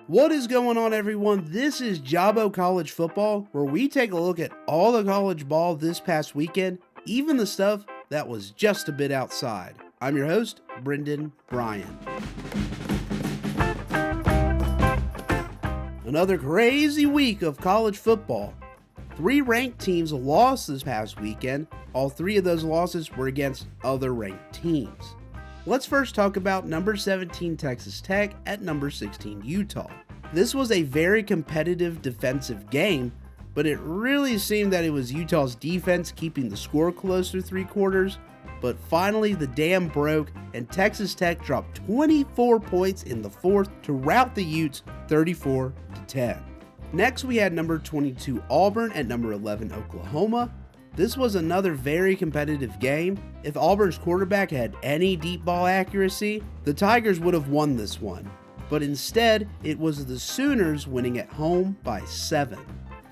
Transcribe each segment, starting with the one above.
What is going on, everyone? This is JABO College Football, where we take a look at all the college ball this past weekend, even the stuff that was just a bit outside. I'm your host, Brendan Bryan. Another crazy week of college football. 3 ranked teams lost this past weekend. All 3 of those losses were against other ranked teams. Let's first talk about number 17 Texas Tech at number 16 Utah. This was a very competitive defensive game, but it really seemed that it was Utah's defense keeping the score close through 3 quarters. But finally the dam broke and Texas Tech dropped 24 points in the 4th to rout the Utes 34-10. Next we had number 22 Auburn at number 11 Oklahoma. This was another very competitive game. If Auburn's quarterback had any deep ball accuracy, the Tigers would have won this one. But instead, it was the Sooners winning at home by 7.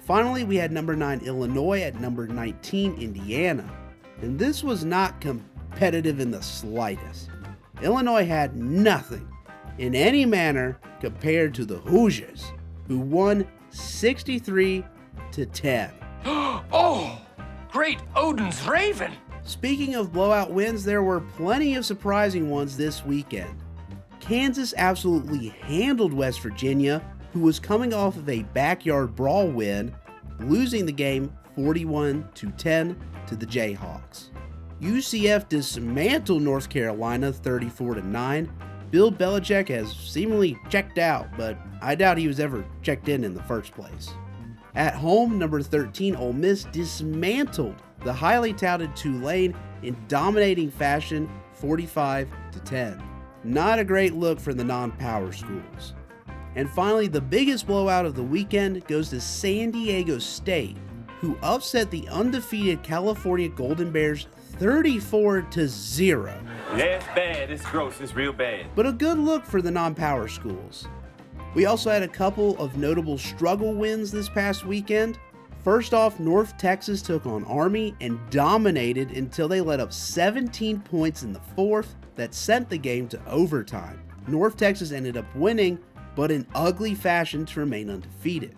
Finally, we had number 9 Illinois at number 19 Indiana. And this was not competitive in the slightest. Illinois had nothing in any manner compared to the Hoosiers, who won 63-10. Oh! Great Odin's Raven! Speaking of blowout wins, there were plenty of surprising ones this weekend. Kansas absolutely handled West Virginia, who was coming off of a backyard brawl win, losing the game 41-10 to the Jayhawks. UCF dismantled North Carolina 34-9. Bill Belichick has seemingly checked out, but I doubt he was ever checked in the first place. At home, number 13 Ole Miss dismantled the highly touted Tulane in dominating fashion 45-10. Not a great look for the non-power schools. And finally, the biggest blowout of the weekend goes to San Diego State, who upset the undefeated California Golden Bears 34-0. Yeah, it's bad, it's gross, it's real bad. But a good look for the non-power schools. We also had a couple of notable struggle wins this past weekend. First off, North Texas took on Army and dominated until they let up 17 points in the 4th that sent the game to overtime. North Texas ended up winning, but in ugly fashion to remain undefeated.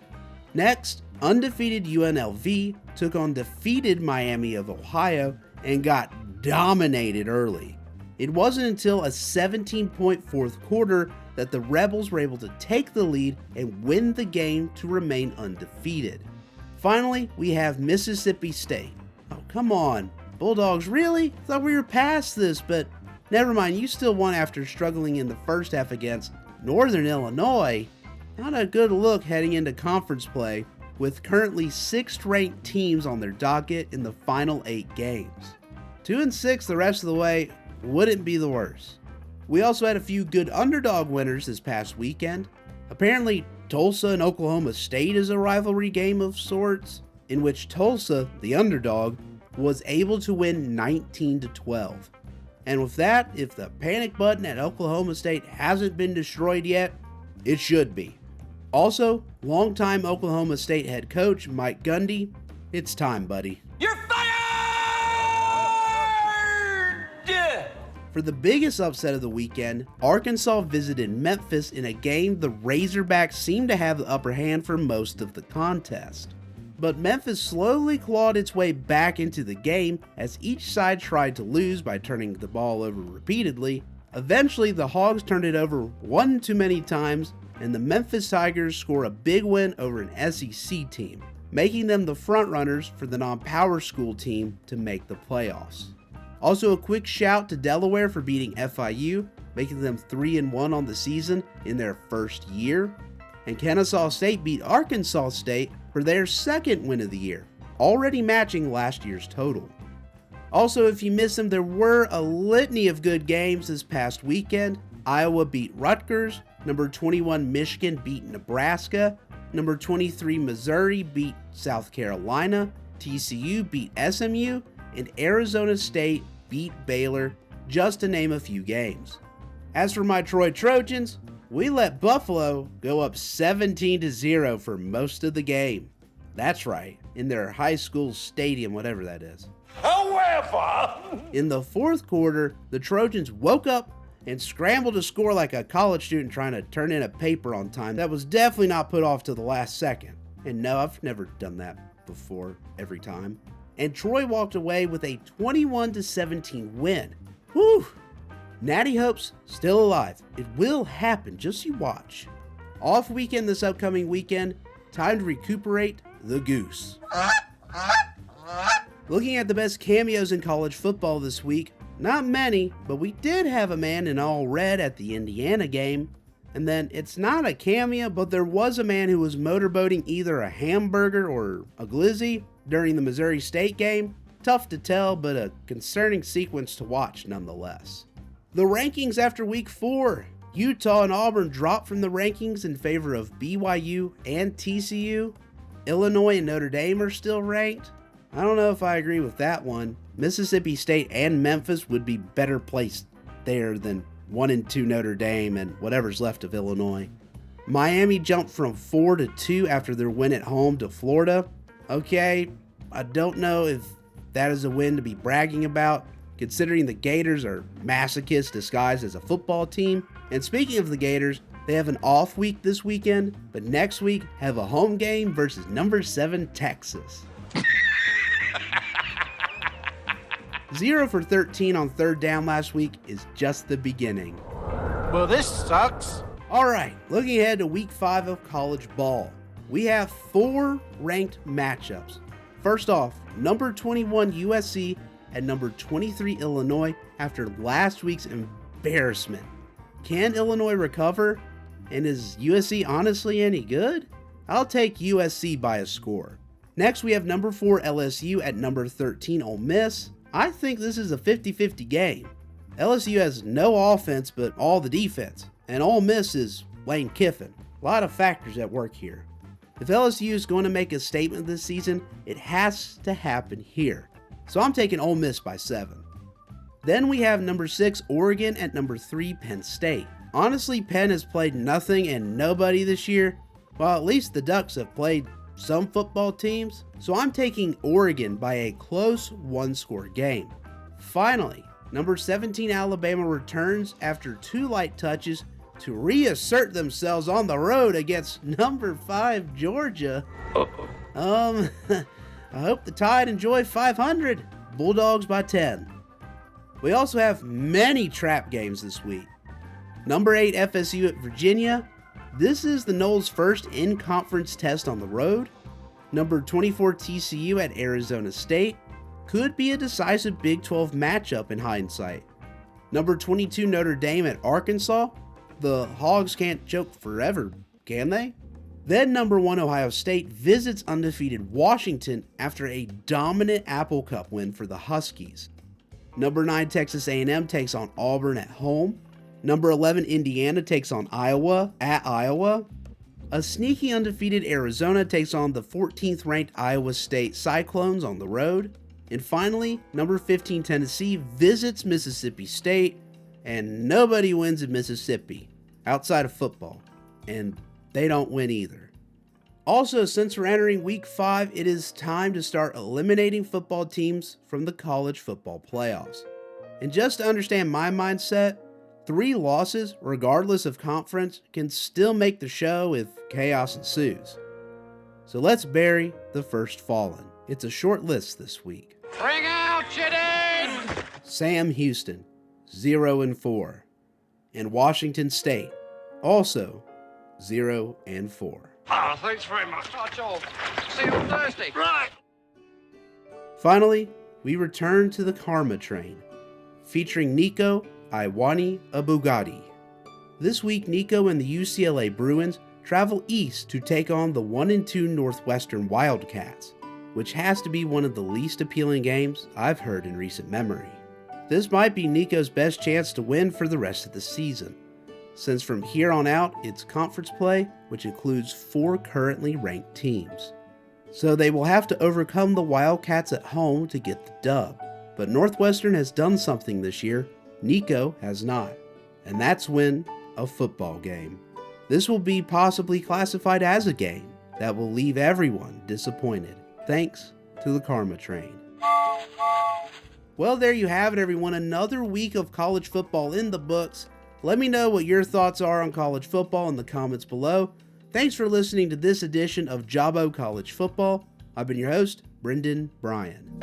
Next, undefeated UNLV took on defeated Miami of Ohio and got dominated early. It wasn't until a 17-point 4th quarter that the Rebels were able to take the lead and win the game to remain undefeated. Finally, we have Mississippi State. Oh, come on. Bulldogs, really? Thought we were past this, but never mind, you still won after struggling in the first half against Northern Illinois. Not a good look heading into conference play, with currently 6th ranked teams on their docket in the final 8 games. 2-6 the rest of the way wouldn't be the worst. We also had a few good underdog winners this past weekend. Apparently, Tulsa and Oklahoma State is a rivalry game of sorts, in which Tulsa, the underdog, was able to win 19-12. And with that, if the panic button at Oklahoma State hasn't been destroyed yet, it should be. Also, longtime Oklahoma State head coach Mike Gundy, it's time, buddy. You're fired! For the biggest upset of the weekend, Arkansas visited Memphis in a game the Razorbacks seemed to have the upper hand for most of the contest. But Memphis slowly clawed its way back into the game as each side tried to lose by turning the ball over repeatedly. Eventually, the Hogs turned it over one too many times, and the Memphis Tigers score a big win over an SEC team, making them the frontrunners for the non-power school team to make the playoffs. Also, a quick shout to Delaware for beating FIU, making them 3-1 on the season in their first year. And Kennesaw State beat Arkansas State for their 2nd win of the year, already matching last year's total. Also, if you missed them, there were a litany of good games this past weekend. Iowa beat Rutgers, number 21 Michigan beat Nebraska, number 23 Missouri beat South Carolina, TCU beat SMU, and Arizona State beat Baylor, just to name a few games. As for my Troy Trojans, we let Buffalo go up 17-0 for most of the game. That's right, in their high school stadium, whatever that is. However, in the 4th quarter, the Trojans woke up and scrambled to score like a college student trying to turn in a paper on time that was definitely not put off to the last second. And no, I've never done that before every time. And Troy walked away with a 21-17 win. Whew! Natty Hope's still alive. It will happen, just you watch. Off weekend this upcoming weekend, time to recuperate the goose. Looking at the best cameos in college football this week, not many, but we did have a man in all red at the Indiana game. And then it's not a cameo, but there was a man who was motorboating either a hamburger or a glizzy during the Missouri State game. Tough to tell, but a concerning sequence to watch nonetheless. The rankings after week 4. Utah and Auburn dropped from the rankings in favor of BYU and TCU. Illinois and Notre Dame are still ranked. I don't know if I agree with that one. Mississippi State and Memphis would be better placed there than 1 and 2 Notre Dame and whatever's left of Illinois. Miami jumped from 4 to 2 after their win at home to Florida. Okay, I don't know if that is a win to be bragging about, considering the Gators are masochists disguised as a football team. And speaking of the Gators, they have an off week this weekend, but next week have a home game versus number 7 Texas. 0 for 13 on third down last week is just the beginning. Well, this sucks. Alright, looking ahead to week 5 of college ball. We have 4 ranked matchups. First off, number 21 USC and number 23 Illinois after last week's embarrassment. Can Illinois recover? And is USC honestly any good? I'll take USC by a score. Next, we have number 4 LSU at number 13 Ole Miss. I think this is a 50-50 game. LSU has no offense but all the defense, and Ole Miss is Lane Kiffin. A lot of factors at work here. If LSU is going to make a statement this season, it has to happen here. So I'm taking Ole Miss by 7. Then we have number 6 Oregon at number 3 Penn State. Honestly, Penn has played nothing and nobody this year, while at least the Ducks have played some football teams, so I'm taking Oregon by a close 1-score game. Finally, number 17 Alabama returns after 2 light touches to reassert themselves on the road against number 5 Georgia. I hope the Tide enjoy 500. Bulldogs by 10. We also have many trap games this week. Number 8 FSU at Virginia. This is the Noles' first in-conference test on the road. Number 24 TCU at Arizona State. Could be a decisive Big 12 matchup in hindsight. Number 22 Notre Dame at Arkansas. The Hogs can't choke forever, can they? Then number 1 Ohio State visits undefeated Washington after a dominant Apple Cup win for the Huskies. Number 9 Texas A&M takes on Auburn at home. Number 11 Indiana takes on Iowa at Iowa. A sneaky undefeated Arizona takes on the 14th ranked Iowa State Cyclones on the road. And finally, number 15 Tennessee visits Mississippi State, and nobody wins in Mississippi outside of football, and they don't win either. Also, since we're entering week 5, it is time to start eliminating football teams from the college football playoffs. And just to understand my mindset, 3 losses, regardless of conference, can still make the show if chaos ensues. So let's bury the first fallen. It's a short list this week. Bring out your dead! Sam Houston, 0 and 4. And Washington State, also 0 and 4. Oh, thanks very much. That's all. See you on Thursday. Right. Finally, we return to the Karma Train, featuring Nico Iwani Abugadi. This week, Nico and the UCLA Bruins travel east to take on the 1-2 Northwestern Wildcats, which has to be one of the least appealing games I've heard in recent memory. This might be Nico's best chance to win for the rest of the season, since from here on out it's conference play, which includes 4 currently ranked teams. So they will have to overcome the Wildcats at home to get the dub. But Northwestern has done something this year Nico has not, and that's win a football game. This will be possibly classified as a game that will leave everyone disappointed, thanks to the Karma Train. Well, there you have it, everyone. Another week of college football in the books. Let me know what your thoughts are on college football in the comments below. Thanks for listening to this edition of JABO College Football. I've been your host, Brendan Bryan.